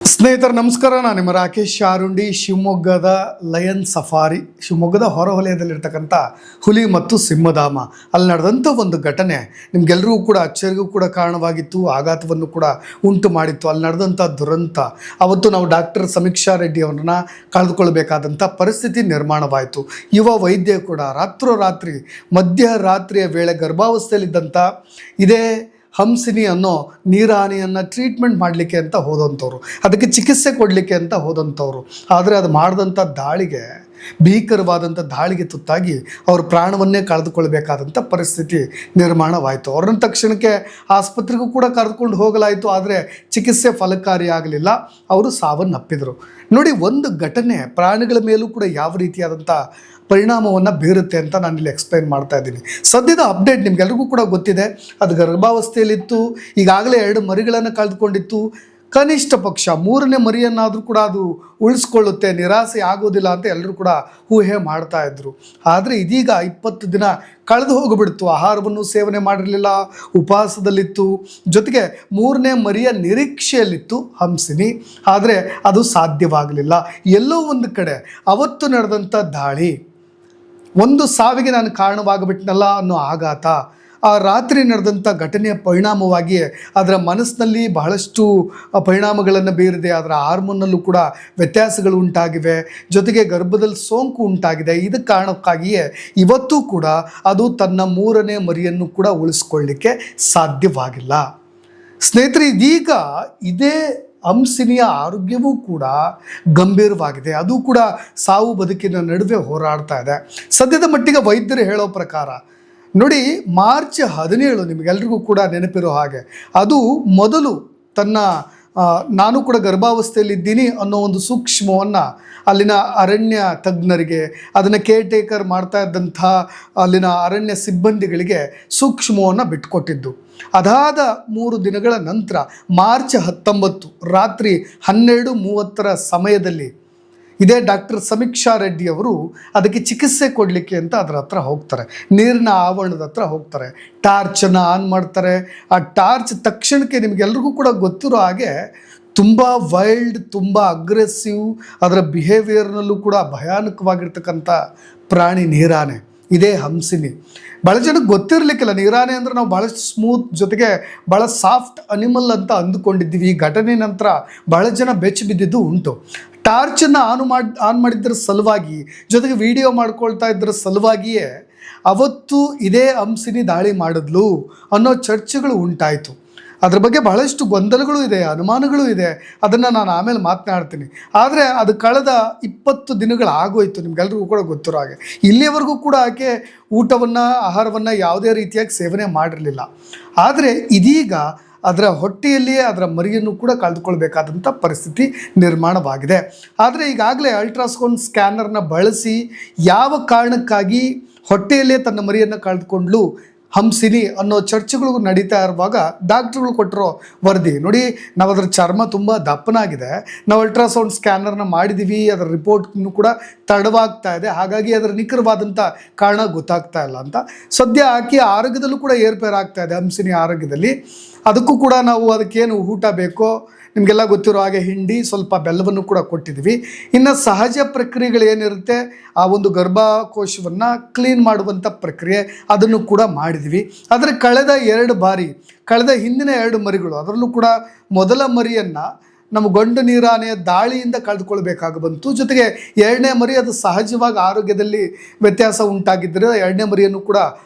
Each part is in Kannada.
ಸ್ನೇಹಿತರೆ ನಮಸ್ಕಾರ. ನಾನು ನಿಮ್ಮ ರಾಕೇಶ್ ಶಾರುಂಡಿ. ಶಿವಮೊಗ್ಗದ ಲಯನ್ ಸಫಾರಿ, ಶಿವಮೊಗ್ಗದ ಹೊರವಲಯದಲ್ಲಿರ್ತಕ್ಕಂಥ ಹುಲಿ ಮತ್ತು ಸಿಂಹಧಾಮ ಅಲ್ಲಿ ನಡೆದಂಥ ಒಂದು ಘಟನೆ ನಿಮ್ಗೆಲ್ರಿಗೂ ಕೂಡ ಅಚ್ಚರಿಗೂ ಕೂಡ ಕಾರಣವಾಗಿತ್ತು, ಆಘಾತವನ್ನು ಕೂಡ ಉಂಟು ಮಾಡಿತ್ತು. ಅಲ್ಲಿ ನಡೆದಂಥ ದುರಂತ, ಅವತ್ತು ನಾವು ಡಾಕ್ಟರ್ ಸಮೀಕ್ಷಾ ರೆಡ್ಡಿ ಅವರನ್ನ ಕಳೆದುಕೊಳ್ಬೇಕಾದಂಥ ಪರಿಸ್ಥಿತಿ ನಿರ್ಮಾಣವಾಯಿತು. ಯುವ ವೈದ್ಯ ಕೂಡ ರಾತ್ರೋರಾತ್ರಿ ಮಧ್ಯರಾತ್ರಿಯ ವೇಳೆ ಗರ್ಭಾವಸ್ಥೆಯಲ್ಲಿದ್ದಂಥ ಇದೇ ಹಂಸಿನಿ ಅನ್ನೋ ನೀರಾನೆಯನ್ನು ಟ್ರೀಟ್ಮೆಂಟ್ ಮಾಡಲಿಕ್ಕೆ ಅಂತ ಹೋದಂಥವ್ರು, ಅದಕ್ಕೆ ಚಿಕಿತ್ಸೆ ಕೊಡಲಿಕ್ಕೆ ಅಂತ ಹೋದಂಥವ್ರು. ಆದರೆ ಅದು ಮಾಡಿದಂಥ ದಾಳಿಗೆ, ಭೀಕರವಾದಂಥ ದಾಳಿಗೆ ತುತ್ತಾಗಿ ಅವರು ಪ್ರಾಣವನ್ನೇ ಕಳೆದುಕೊಳ್ಬೇಕಾದಂಥ ಪರಿಸ್ಥಿತಿ ನಿರ್ಮಾಣವಾಯಿತು. ಅವ್ರನ್ನ ತಕ್ಷಣಕ್ಕೆ ಆಸ್ಪತ್ರೆಗೂ ಕೂಡ ಕರೆದುಕೊಂಡು ಹೋಗಲಾಯಿತು. ಆದರೆ ಚಿಕಿತ್ಸೆ ಫಲಕಾರಿಯಾಗಲಿಲ್ಲ, ಅವರು ಸಾವನ್ನಪ್ಪಿದರು. ನೋಡಿ, ಒಂದು ಘಟನೆ ಪ್ರಾಣಿಗಳ ಮೇಲೂ ಕೂಡ ಯಾವ ರೀತಿಯಾದಂಥ ಪರಿಣಾಮವನ್ನು ಬೀರುತ್ತೆ ಅಂತ ನಾನಿಲ್ಲಿ ಎಕ್ಸ್ಪ್ಲೈನ್ ಮಾಡ್ತಾ ಇದ್ದೀನಿ. ಸದ್ಯದ ಅಪ್ಡೇಟ್ ನಿಮ್ಗೆಲ್ರಿಗೂ ಕೂಡ ಗೊತ್ತಿದೆ. ಅದು ಗರ್ಭಾವಸ್ಥೆಯಲ್ಲಿತ್ತು, ಈಗಾಗಲೇ 2 ಮರಿಗಳನ್ನು ಕಳೆದುಕೊಂಡಿತ್ತು. ಕನಿಷ್ಠ ಪಕ್ಷ 3ನೇ ಮರಿಯನ್ನಾದರೂ ಕೂಡ ಅದು ಉಳಿಸ್ಕೊಳ್ಳುತ್ತೆ, ನಿರಾಸೆ ಆಗೋದಿಲ್ಲ ಅಂತ ಎಲ್ಲರೂ ಕೂಡ ಊಹೆ ಮಾಡ್ತಾ ಇದ್ರು. ಆದರೆ ಇದೀಗ 20 ದಿನ ಕಳೆದು ಹೋಗಿಬಿಡ್ತು. ಆಹಾರವನ್ನು ಸೇವನೆ ಮಾಡಿರಲಿಲ್ಲ, ಉಪವಾಸದಲ್ಲಿತ್ತು, ಜೊತೆಗೆ 3ನೇ ಮರಿಯ ನಿರೀಕ್ಷೆಯಲ್ಲಿತ್ತು ಹಂಸಿನಿ. ಆದರೆ ಅದು ಸಾಧ್ಯವಾಗಲಿಲ್ಲ. ಎಲ್ಲೋ ಒಂದು ಕಡೆ ಅವತ್ತು ನಡೆದಂಥ ದಾಳಿ ಒಂದು ಸಾವಿಗೆ ನಾನು ಕಾರಣವಾಗ್ಬಿಟ್ನಲ್ಲ ಅನ್ನೋ ಆಘಾತ, ಆ ರಾತ್ರಿ ನಡೆದಂಥ ಘಟನೆಯ ಪರಿಣಾಮವಾಗಿ ಅದರ ಮನಸ್ಸಿನಲ್ಲಿ ಬಹಳಷ್ಟು ಪರಿಣಾಮಗಳನ್ನು ಬೀರಿದೆ. ಅದರ ಹಾರ್ಮೋನಲ್ಲೂ ಕೂಡ ವ್ಯತ್ಯಾಸಗಳು ಉಂಟಾಗಿವೆ, ಜೊತೆಗೆ ಗರ್ಭದಲ್ಲಿ ಸೋಂಕು ಉಂಟಾಗಿದೆ. ಇದಕ್ಕೆ ಕಾರಣಕ್ಕಾಗಿಯೇ ಇವತ್ತೂ ಕೂಡ ಅದು ತನ್ನ 3ನೇ ಮರಿಯನ್ನು ಕೂಡ ಉಳಿಸ್ಕೊಳ್ಳಿಕ್ಕೆ ಸಾಧ್ಯವಾಗಿಲ್ಲ. ಸ್ನೇಹಿತರೆ, ಇದೀಗ ಇದೇ ಹಂಸಿನಿಯ ಆರೋಗ್ಯವೂ ಕೂಡ ಗಂಭೀರವಾಗಿದೆ. ಅದು ಕೂಡ ಸಾವು ಬದುಕಿನ ನಡುವೆ ಹೋರಾಡ್ತಾ ಇದೆ. ಸದ್ಯದ ಮಟ್ಟಿಗೆ ವೈದ್ಯರು ಹೇಳೋ ಪ್ರಕಾರ ನೋಡಿ, ಮಾರ್ಚ್ 17 ನಿಮಗೆಲ್ರಿಗೂ ಕೂಡ ನೆನಪಿರೋ ಹಾಗೆ, ಅದು ಮೊದಲು ತನ್ನ ನಾನು ಕೂಡ ಗರ್ಭಾವಸ್ಥೆಯಲ್ಲಿದ್ದೀನಿ ಅನ್ನೋ ಒಂದು ಸೂಕ್ಷ್ಮವನ್ನು ಅಲ್ಲಿನ ಅರಣ್ಯ ತಜ್ಞರಿಗೆ, ಅದನ್ನು ಕೇರ್ ಟೇಕರ್ ಮಾಡ್ತಾ ಇದ್ದಂಥ ಅಲ್ಲಿನ ಅರಣ್ಯ ಸಿಬ್ಬಂದಿಗಳಿಗೆ ಸೂಕ್ಷ್ಮವನ್ನು ಬಿಟ್ಟುಕೊಟ್ಟಿದ್ದು. ಅದಾದ 3 ದಿನಗಳ ನಂತರ ಮಾರ್ಚ್ 19 ರಾತ್ರಿ 12:30 ಸಮಯದಲ್ಲಿ ಇದೇ ಡಾಕ್ಟರ್ ಸಮೀಕ್ಷಾ ರೆಡ್ಡಿ ಅವರು ಅದಕ್ಕೆ ಚಿಕಿತ್ಸೆ ಕೊಡಲಿಕ್ಕೆ ಅಂತ ಅದರ ಹತ್ರ ಹೋಗ್ತಾರೆ. ನೀರಿನ ಆವರಣದ ಹತ್ರ ಹೋಗ್ತಾರೆ, ಟಾರ್ಚನ್ನು ಆನ್ ಮಾಡ್ತಾರೆ. ಆ ಟಾರ್ಚ್ ತಕ್ಷಣಕ್ಕೆ ನಿಮಗೆಲ್ರಿಗೂ ಕೂಡ ಗೊತ್ತಿರೋ ಹಾಗೆ ತುಂಬ ವೈಲ್ಡ್, ತುಂಬ ಅಗ್ರೆಸಿವ್, ಅದರ ಬಿಹೇವಿಯರ್ನಲ್ಲೂ ಕೂಡ ಭಯಾನಕವಾಗಿರ್ತಕ್ಕಂಥ ಪ್ರಾಣಿ ನೀರಾನೆ, ಇದೇ ಹಂಸಿನಿ. ಭಾಳ ಜನಕ್ಕೆ ಗೊತ್ತಿರಲಿಕ್ಕಿಲ್ಲ ನೀರಾನೆ ಅಂದರೆ ನಾವು ಭಾಳಷ್ಟು ಸ್ಮೂತ್, ಜೊತೆಗೆ ಭಾಳ ಸಾಫ್ಟ್ ಅನಿಮಲ್ ಅಂತ ಅಂದುಕೊಂಡಿದ್ದೀವಿ. ಈ ಘಟನೆ ನಂತರ ಭಾಳ ಜನ ಬೆಚ್ಚಿ ಬಿದ್ದಿದ್ದು ಉಂಟು. ಟಾರ್ಚನ್ನು ಆನ್ ಮಾಡಿದ್ದರ ಸಲುವಾಗಿ, ಜೊತೆಗೆ ವಿಡಿಯೋ ಮಾಡ್ಕೊಳ್ತಾ ಇದ್ದರ ಸಲುವಾಗಿಯೇ ಅವತ್ತು ಇದೇ ಹಂಸಿನಿ ದಾಳಿ ಮಾಡಿದ್ಲು ಅನ್ನೋ ಚರ್ಚೆಗಳು ಉಂಟಾಯಿತು. ಅದ್ರ ಬಗ್ಗೆ ಬಹಳಷ್ಟು ಗೊಂದಲಗಳು ಇದೆ, ಅನುಮಾನಗಳು ಇದೆ. ಅದನ್ನು ನಾನು ಆಮೇಲೆ ಮಾತನಾಡ್ತೀನಿ. ಆದರೆ ಅದು ಕಳೆದ 20 ದಿನಗಳಾಗೋಯ್ತು, ನಿಮ್ಗೆಲ್ರಿಗೂ ಕೂಡ ಗೊತ್ತಿರೋ ಹಾಗೆ. ಇಲ್ಲಿಯವರೆಗೂ ಕೂಡ ಆಕೆ ಊಟವನ್ನು, ಆಹಾರವನ್ನು ಯಾವುದೇ ರೀತಿಯಾಗಿ ಸೇವನೆ ಮಾಡಿರಲಿಲ್ಲ. ಆದರೆ ಇದೀಗ ಅದರ ಹೊಟ್ಟೆಯಲ್ಲಿಯೇ ಅದರ ಮರಿಯನ್ನು ಕೂಡ ಕಳೆದುಕೊಳ್ಬೇಕಾದಂಥ ಪರಿಸ್ಥಿತಿ ನಿರ್ಮಾಣವಾಗಿದೆ. ಆದರೆ ಈಗಾಗಲೇ ಅಲ್ಟ್ರಾಸೌಂಡ್ ಸ್ಕ್ಯಾನರ್ನ ಬಳಸಿ ಯಾವ ಕಾರಣಕ್ಕಾಗಿ ಹೊಟ್ಟೆಯಲ್ಲೇ ತನ್ನ ಮರಿಯನ್ನು ಕಳೆದುಕೊಂಡ್ಲು ಹಂಸಿನಿ ಅನ್ನೋ ಚರ್ಚೆಗಳು ನಡೀತಾ ಇರುವಾಗ ಡಾಕ್ಟ್ರುಗಳು ಕೊಟ್ಟಿರೋ ವರದಿ ನೋಡಿ, ನಾವು ಅದರ ಚರ್ಮ ತುಂಬ ದಪ್ಪನಾಗಿದೆ, ನಾವು ಅಲ್ಟ್ರಾಸೌಂಡ್ ಸ್ಕ್ಯಾನರ್ನ ಮಾಡಿದ್ದೀವಿ, ಅದರ ರಿಪೋರ್ಟ್ನು ಕೂಡ ತಡವಾಗ್ತಾ ಇದೆ, ಹಾಗಾಗಿ ಅದರ ನಿಖರವಾದಂಥ ಕಾರಣ ಗೊತ್ತಾಗ್ತಾ ಇಲ್ಲ ಅಂತ. ಸದ್ಯ ಆಕೆಯ ಆರೋಗ್ಯದಲ್ಲೂ ಕೂಡ ಏರ್ಪೇರಾಗ್ತಾ ಇದೆ, ಹಂಸಿನಿ ಆರೋಗ್ಯದಲ್ಲಿ. ಅದಕ್ಕೂ ಕೂಡ ನಾವು ಅದಕ್ಕೇನು ಊಟ ಬೇಕೋ ನಿಮಗೆಲ್ಲ ಗೊತ್ತಿರೋ ಹಾಗೆ ಹಿಂಡಿ, ಸ್ವಲ್ಪ ಬೆಲ್ಲವನ್ನು ಕೂಡ ಕೊಟ್ಟಿದ್ದೀವಿ. ಇನ್ನು ಸಹಜ ಪ್ರಕ್ರಿಯೆಗಳೇನಿರುತ್ತೆ, ಆ ಒಂದು ಗರ್ಭಕೋಶವನ್ನು ಕ್ಲೀನ್ ಮಾಡುವಂಥ ಪ್ರಕ್ರಿಯೆ ಅದನ್ನು ಕೂಡ ಮಾಡಿದ್ವಿ. ಆದರೆ ಕಳೆದ ಹಿಂದಿನ 2 ಮರಿಗಳು, ಅದರಲ್ಲೂ ಕೂಡ ಮೊದಲ ಮರಿಯನ್ನು ನಮ್ಮ ಗಂಡು ನೀರಾನೆಯ ದಾಳಿಯಿಂದ ಕಳೆದುಕೊಳ್ಬೇಕಾಗಿ ಬಂತು. ಜೊತೆಗೆ 2ನೇ ಮರಿ ಅದು ಸಹಜವಾಗಿ ಆರೋಗ್ಯದಲ್ಲಿ ವ್ಯತ್ಯಾಸ ಉಂಟಾಗಿದ್ದರೆ 2ನೇ ಮರಿಯನ್ನು ಕೂಡ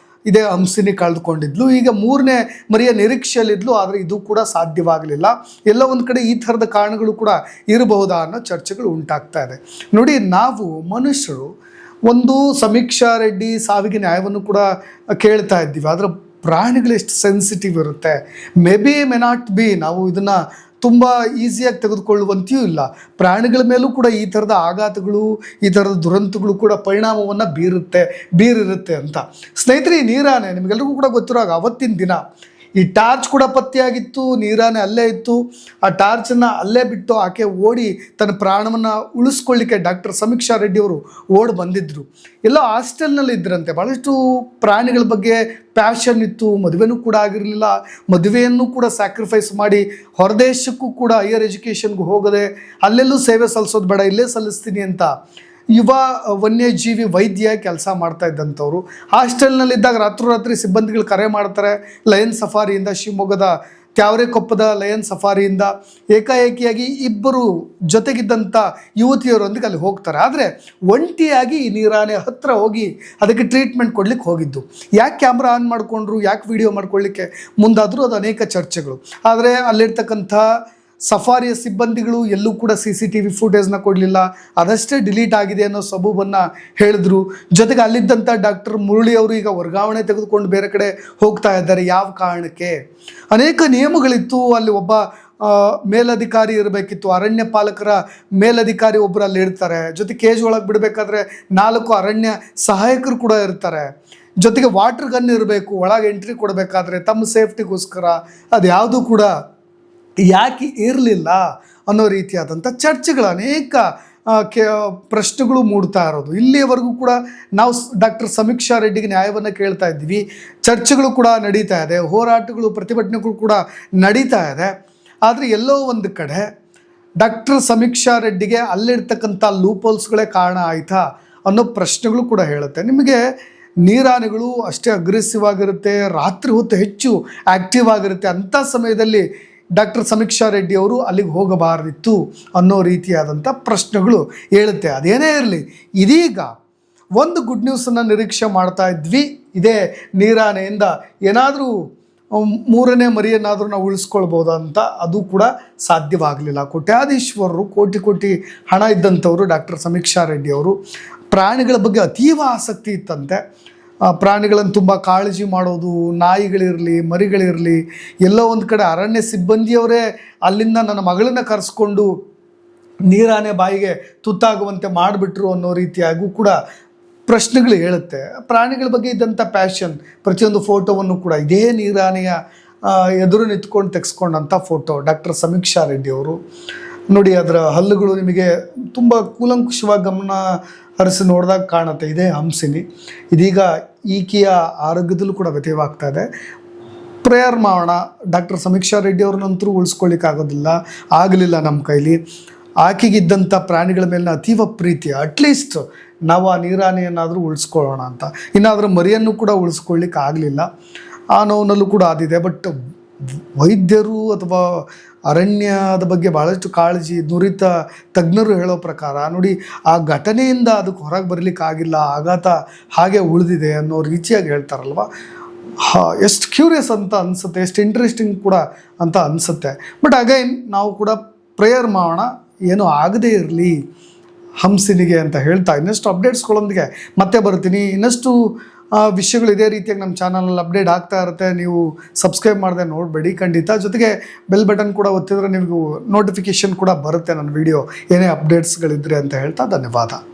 ಇದೇ ಹಂಸಿನಿ ಕಳೆದುಕೊಂಡಿದ್ಲು. ಈಗ 3ನೇ ಮರಿಯ ನಿರೀಕ್ಷೆಯಲ್ಲಿದ್ಲು, ಆದರೆ ಇದು ಕೂಡ ಸಾಧ್ಯವಾಗಲಿಲ್ಲ. ಎಲ್ಲ ಒಂದು ಕಡೆ ಈ ಥರದ ಕಾರಣಗಳು ಕೂಡ ಇರಬಹುದಾ ಅನ್ನೋ ಚರ್ಚೆಗಳು ಉಂಟಾಗ್ತಾ ಇದೆ. ನೋಡಿ, ನಾವು ಮನುಷ್ಯರು ಒಂದು ಸಮೀಕ್ಷಾ ರೆಡ್ಡಿ ಸಾವಿಗೆ ನ್ಯಾಯವನ್ನು ಕೂಡ ಕೇಳ್ತಾ ಇದ್ದೀವಿ, ಆದರೆ ಪ್ರಾಣಿಗಳು ಎಷ್ಟು ಸೆನ್ಸಿಟಿವ್ ಇರುತ್ತೆ. ಮೇ ನಾಟ್ ಬಿ, ನಾವು ಇದನ್ನು ತುಂಬ ಈಸಿಯಾಗಿ ತೆಗೆದುಕೊಳ್ಳುವಂತೆಯೂ ಇಲ್ಲ. ಪ್ರಾಣಿಗಳ ಮೇಲೂ ಕೂಡ ಈ ಥರದ ಆಘಾತಗಳು, ಈ ಥರದ ದುರಂತಗಳು ಕೂಡ ಪರಿಣಾಮವನ್ನು ಬೀರಿರುತ್ತೆ ಅಂತ. ಸ್ನೇಹಿತರೆ, ಈ ನೀರಾನೆ ನಿಮಗೆಲ್ರಿಗೂ ಕೂಡ ಗೊತ್ತಿರುವಾಗ ಅವತ್ತಿನ ದಿನ ಈ ಟಾರ್ಚ್ ಕೂಡ ಪತ್ತೆಯಾಗಿತ್ತು, ನೀರಾನೆ ಅಲ್ಲೇ ಇತ್ತು. ಆ ಟಾರ್ಚನ್ನು ಅಲ್ಲೇ ಬಿಟ್ಟು ಆಕೆ ಓಡಿ ತನ್ನ ಪ್ರಾಣವನ್ನು ಉಳಿಸ್ಕೊಳ್ಳಿಕ್ಕೆ ಡಾಕ್ಟರ್ ಸಮೀಕ್ಷಾ ರೆಡ್ಡಿ ಅವರು ಓಡಿ ಬಂದಿದ್ದರು. ಎಲ್ಲ ಹಾಸ್ಟೆಲ್ನಲ್ಲಿ ಇದ್ದರಂತೆ. ಭಾಳಷ್ಟು ಪ್ರಾಣಿಗಳ ಬಗ್ಗೆ ಪ್ಯಾಷನ್ ಇತ್ತು. ಮದುವೆನೂ ಕೂಡ ಆಗಿರಲಿಲ್ಲ. ಮದುವೆಯನ್ನು ಕೂಡ ಸ್ಯಾಕ್ರಿಫೈಸ್ ಮಾಡಿ ಹೊರದೇಶಕ್ಕೂ ಕೂಡ ಹೈಯರ್ ಎಜುಕೇಷನ್ಗೆ ಹೋಗದೆ ಅಲ್ಲೆಲ್ಲೂ ಸೇವೆ ಸಲ್ಲಿಸೋದು ಬೇಡ, ಇಲ್ಲೇ ಸಲ್ಲಿಸ್ತೀನಿ ಅಂತ ಯುವ ವನ್ಯಜೀವಿ ವೈದ್ಯ ಕೆಲಸ ಮಾಡ್ತಾ ಇದ್ದಂಥವ್ರು. ಹಾಸ್ಟೆಲ್ನಲ್ಲಿದ್ದಾಗ ರಾತ್ರೋರಾತ್ರಿ ಸಿಬ್ಬಂದಿಗಳು ಕರೆ ಮಾಡ್ತಾರೆ. ಲಯನ್ ಸಫಾರಿಯಿಂದ, ಶಿವಮೊಗ್ಗದ ತ್ಯಾವರೆಕೊಪ್ಪದ ಲಯನ್ ಸಫಾರಿಯಿಂದ ಏಕಾಏಕಿಯಾಗಿ ಇಬ್ಬರು ಜೊತೆಗಿದ್ದಂಥ ಯುವತಿಯರೊಂದಿಗೆ ಅಲ್ಲಿ ಹೋಗ್ತಾರೆ. ಆದರೆ ಒಂಟಿಯಾಗಿ ಈ ನೀರಾನೆ ಹತ್ತಿರ ಹೋಗಿ ಅದಕ್ಕೆ ಟ್ರೀಟ್ಮೆಂಟ್ ಕೊಡ್ಲಿಕ್ಕೆ ಹೋಗಿದ್ದು. ಯಾಕೆ ಕ್ಯಾಮ್ರಾ ಆನ್ ಮಾಡಿಕೊಂಡ್ರು, ಯಾಕೆ ವಿಡಿಯೋ ಮಾಡ್ಕೊಳ್ಳಿಕ್ಕೆ ಮುಂದಾದರೂ ಅದು ಅನೇಕ ಚರ್ಚೆಗಳು. ಆದರೆ ಅಲ್ಲಿರ್ತಕ್ಕಂಥ ಸಫಾರಿಯ ಸಿಬ್ಬಂದಿಗಳು ಎಲ್ಲೂ ಕೂಡ CCTV ಫುಟೇಜ್ನ ಕೊಡಲಿಲ್ಲ. ಅದಷ್ಟೇ ಡಿಲೀಟ್ ಆಗಿದೆ ಅನ್ನೋ ಸಬೂಬನ್ನು ಹೇಳಿದ್ರು. ಜೊತೆಗೆ ಅಲ್ಲಿದ್ದಂಥ ಡಾಕ್ಟರ್ ಮುರಳಿ ಅವರು ಈಗ ವರ್ಗಾವಣೆ ತೆಗೆದುಕೊಂಡು ಬೇರೆ ಕಡೆ ಹೋಗ್ತಾ ಇದ್ದಾರೆ. ಯಾವ ಕಾರಣಕ್ಕೆ? ಅನೇಕ ನಿಯಮಗಳಿತ್ತು. ಅಲ್ಲಿ ಒಬ್ಬ ಮೇಲಧಿಕಾರಿ ಇರಬೇಕಿತ್ತು. ಅರಣ್ಯ ಪಾಲಕರ ಮೇಲಧಿಕಾರಿ ಒಬ್ಬರು ಅಲ್ಲಿ ಇರ್ತಾರೆ. ಜೊತೆ ಕೇಜ್ ಒಳಗೆ ಬಿಡಬೇಕಾದ್ರೆ 4 ಅರಣ್ಯ ಸಹಾಯಕರು ಕೂಡ ಇರ್ತಾರೆ. ಜೊತೆಗೆ ವಾಟರ್ ಗನ್ ಇರಬೇಕು ಒಳಗೆ ಎಂಟ್ರಿ ಕೊಡಬೇಕಾದ್ರೆ ತಮ್ಮ ಸೇಫ್ಟಿಗೋಸ್ಕರ. ಅದು ಯಾವುದೂ ಕೂಡ ಯಾಕೆ ಇರಲಿಲ್ಲ ಅನ್ನೋ ರೀತಿಯಾದಂಥ ಚರ್ಚೆಗಳು, ಅನೇಕ ಪ್ರಶ್ನೆಗಳು ಮೂಡ್ತಾ ಇರೋದು. ಇಲ್ಲಿಯವರೆಗೂ ಕೂಡ ನಾವು ಡಾಕ್ಟರ್ ಸಮೀಕ್ಷಾ ರೆಡ್ಡಿಗೆ ನ್ಯಾಯವನ್ನು ಕೇಳ್ತಾ ಇದ್ದೀವಿ. ಚರ್ಚೆಗಳು ಕೂಡ ನಡೀತಾ ಇದೆ, ಹೋರಾಟಗಳು, ಪ್ರತಿಭಟನೆಗಳು ಕೂಡ ನಡೀತಾ ಇದೆ. ಆದರೆ ಎಲ್ಲೋ ಒಂದು ಕಡೆ ಡಾಕ್ಟರ್ ಸಮೀಕ್ಷಾ ರೆಡ್ಡಿಗೆ ಅಲ್ಲಿರ್ತಕ್ಕಂಥ ಲೂಪೋಲ್ಸ್ಗಳೇ ಕಾರಣ ಆಯಿತಾ ಅನ್ನೋ ಪ್ರಶ್ನೆಗಳು ಕೂಡ ಹೇಳುತ್ತೆ. ನಿಮಗೆ ನೀರಾನೆಗಳು ಅಷ್ಟೇ ಅಗ್ರೆಸಿವ್ ಆಗಿರುತ್ತೆ, ರಾತ್ರಿ ಹೊತ್ತು ಹೆಚ್ಚು ಆ್ಯಕ್ಟಿವ್ ಆಗಿರುತ್ತೆ. ಅಂಥ ಸಮಯದಲ್ಲಿ ಡಾಕ್ಟರ್ ಸಮೀಕ್ಷಾ ರೆಡ್ಡಿ ಅವರು ಅಲ್ಲಿಗೆ ಹೋಗಬಾರದಿತ್ತು ಅನ್ನೋ ರೀತಿಯಾದಂಥ ಪ್ರಶ್ನೆಗಳು ಹೇಳುತ್ತೆ. ಅದೇನೇ ಇರಲಿ, ಇದೀಗ ಒಂದು ಗುಡ್ ನ್ಯೂಸನ್ನು ನಿರೀಕ್ಷೆ ಮಾಡ್ತಾ ಇದ್ವಿ. ಇದೇ ನೀರಾನೆಯಿಂದ ಏನಾದರೂ 3ನೇ ಮರಿಯನ್ನಾದರೂ ನಾವು ಉಳಿಸ್ಕೊಳ್ಬೋದು ಅಂತ. ಅದು ಕೂಡ ಸಾಧ್ಯವಾಗಲಿಲ್ಲ. ಕೋಟ್ಯಾಧೀಶ್ವರರು, ಕೋಟಿ ಹಣ ಇದ್ದಂಥವರು ಡಾಕ್ಟರ್ ಸಮೀಕ್ಷಾ ರೆಡ್ಡಿ ಅವರು. ಪ್ರಾಣಿಗಳ ಬಗ್ಗೆ ಅತೀವ ಆಸಕ್ತಿ ಇತ್ತಂತೆ. ಪ್ರಾಣಿಗಳನ್ನು ತುಂಬ ಕಾಳಜಿ ಮಾಡೋದು, ನಾಯಿಗಳಿರಲಿ, ಮರಿಗಳಿರಲಿ, ಎಲ್ಲೋ ಒಂದು ಕಡೆ ಅರಣ್ಯ ಸಿಬ್ಬಂದಿಯವರೇ ಅಲ್ಲಿಂದ ನನ್ನ ಮಗಳನ್ನ ಕರೆಸ್ಕೊಂಡು ನೀರಾನೆ ಬಾಯಿಗೆ ತುತ್ತಾಗುವಂತೆ ಮಾಡಿಬಿಟ್ರು ಅನ್ನೋ ರೀತಿಯಾಗೂ ಕೂಡ ಪ್ರಶ್ನೆಗಳು ಹೇಳುತ್ತೆ. ಪ್ರಾಣಿಗಳ ಬಗ್ಗೆ ಇದ್ದಂಥ ಪ್ಯಾಷನ್, ಪ್ರತಿಯೊಂದು ಫೋಟೋವನ್ನು ಕೂಡ ಇದೇ ನೀರಾನೆಯ ಎದುರು ನಿಂತ್ಕೊಂಡು ತೆಗೆಸ್ಕೊಂಡಂಥ ಫೋಟೋ ಡಾಕ್ಟರ್ ಸಮೀಕ್ಷಾ ರೆಡ್ಡಿ ಅವರು. ನೋಡಿ, ಅದರ ಹಲ್ಲುಗಳು ನಿಮಗೆ ತುಂಬ ಕೂಲಂಕುಷವಾಗಿ ಗಮನ ಹರಿಸಿ ನೋಡಿದಾಗ ಕಾಣುತ್ತೆ. ಇದೇ ಹಂಸಿನಿ. ಇದೀಗ ಈಕೆಯ ಆರೋಗ್ಯದಲ್ಲೂ ಕೂಡ ವ್ಯತ್ಯಯವಾಗ್ತಾ ಇದೆ. ಪ್ರೇಯರ್ ಮಾಡೋಣ. ಡಾಕ್ಟರ್ ಸಮೀಕ್ಷಾ ರೆಡ್ಡಿ ಅವ್ರನ್ನಂತರೂ ಉಳಿಸ್ಕೊಳ್ಳಿಕ್ಕಾಗೋದಿಲ್ಲ, ಆಗಲಿಲ್ಲ ನಮ್ಮ ಕೈಲಿ. ಆಕೆಗಿದ್ದಂಥ ಪ್ರಾಣಿಗಳ ಮೇಲಿನ ಅತೀವ ಪ್ರೀತಿ, ಅಟ್ಲೀಸ್ಟ್ ನಾವು ಆ ನೀರಾನೆಯನ್ನಾದರೂ ಉಳಿಸ್ಕೊಳ್ಳೋಣ ಅಂತ. ಇನ್ನಾದರೂ ಮರಿಯನ್ನು ಕೂಡ ಉಳಿಸ್ಕೊಳ್ಳಿಕ್ಕೆ ಆಗಲಿಲ್ಲ. ಆ ನೋವಿನಲ್ಲೂ ಕೂಡ ಆದಿದೆ. ಬಟ್ ವೈದ್ಯರು ಅಥವಾ ಅರಣ್ಯದ ಬಗ್ಗೆ ಭಾಳಷ್ಟು ಕಾಳಜಿ, ನುರಿತ ತಜ್ಞರು ಹೇಳೋ ಪ್ರಕಾರ ನೋಡಿ, ಆ ಘಟನೆಯಿಂದ ಅದಕ್ಕೆ ಹೊರಗೆ ಬರಲಿಕ್ಕಾಗಿಲ್ಲ, ಆಘಾತ ಹಾಗೆ ಉಳಿದಿದೆ ಅನ್ನೋ ರೀತಿಯಾಗಿ ಹೇಳ್ತಾರಲ್ವ. ಎಷ್ಟು ಕ್ಯೂರಿಯಸ್ ಅಂತ ಅನಿಸುತ್ತೆ, ಎಷ್ಟು ಇಂಟ್ರೆಸ್ಟಿಂಗ್ ಕೂಡ ಅಂತ ಅನಿಸುತ್ತೆ. ಬಟ್ ಅಗೈನ್ ನಾವು ಕೂಡ ಪ್ರೇಯರ್ ಮಾಡೋಣ, ಏನೂ ಆಗದೇ ಇರಲಿ ಹಂಸಿನಿಗೆ ಅಂತ ಹೇಳ್ತಾ ಇನ್ನಷ್ಟು ಅಪ್ಡೇಟ್ಸ್ಗಳೊಂದಿಗೆ ಮತ್ತೆ ಬರ್ತೀನಿ. ಇನ್ನಷ್ಟು ವಿಷಯಗಳು ಇದೇ ರೀತಿಯಾಗಿ ನಮ್ಮ ಚಾನಲಲ್ಲಿ ಅಪ್ಡೇಟ್ ಆಗ್ತಾ ಇರುತ್ತೆ. ನೀವು ಸಬ್ಸ್ಕ್ರೈಬ್ ಮಾಡದೆ ನೋಡಬೇಡಿ ಖಂಡಿತ. ಜೊತೆಗೆ ಬೆಲ್ ಬಟನ್ ಕೂಡ ಒತ್ತಿದ್ರೆ ನಿಮಗೂ ನೋಟಿಫಿಕೇಷನ್ ಕೂಡ ಬರುತ್ತೆ ನನ್ನ ವಿಡಿಯೋ ಏನೇ ಅಪ್ಡೇಟ್ಸ್ಗಳಿದ್ರೆ ಅಂತ ಹೇಳ್ತಾ ಧನ್ಯವಾದ.